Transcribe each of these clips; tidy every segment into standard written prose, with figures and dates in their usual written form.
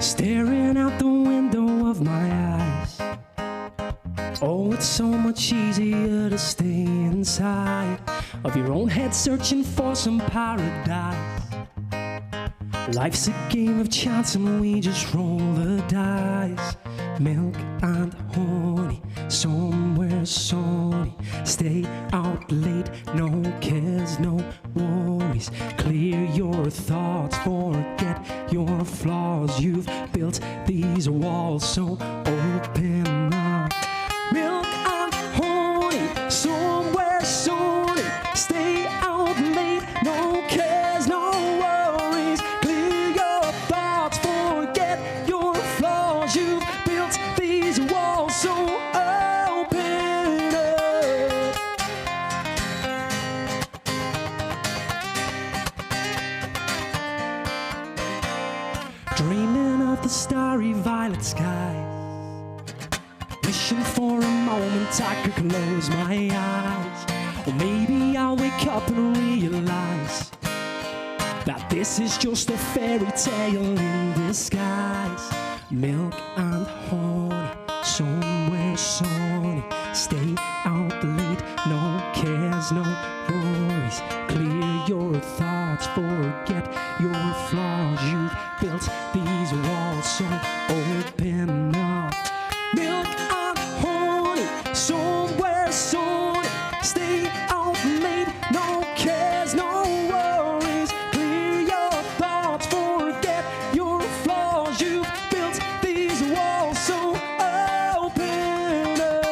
staring out the window of my eyes. Oh, it's so much easier to stay inside of your own head, searching for some paradise. Life's a game of chance and we just roll the dice. Milk and honey, somewhere sunny. Stay out late, no cares, no worries. Clear your thoughts, forget your flaws. You've built these walls, so open up. Milk and honey, somewhere sunny. Stay out late, no cares, no worries. Clear your thoughts, forget your flaws. You've built these walls, so open up. Dreaming of the starry violet skies, wishing for a moment I could close my eyes. Or maybe I'll wake up and realize that this is just a fairy tale in disguise. Milk and honey, somewhere sunny. Stay out late, no cares, no worries. Clear your thoughts, forget your flaws. You've built these walls, so open up. Milk and honey, somewhere sunny. Stay out late, no cares, no worries. Clear your thoughts, forget your flaws. You've built these walls, so open up.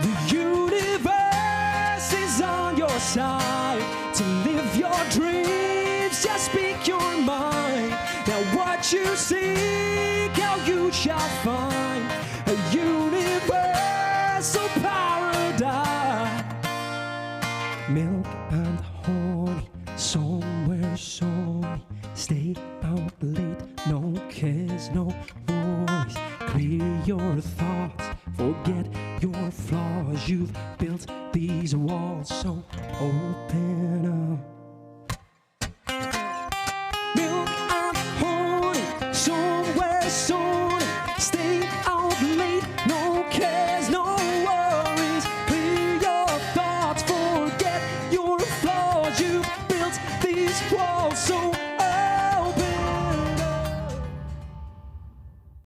The universe is on your side to live your dreams. Just speak your mind. Now what you seek, how you shall find a universal paradise. Milk and honey, somewhere sunny. Stay out late, no cares, no worries. Clear your thoughts, forget your flaws. You've built these walls, so open up. Milk and honey, somewhere sunny. Stay out late, no cares, no worries. Clear your thoughts, forget your flaws. You've built these walls, so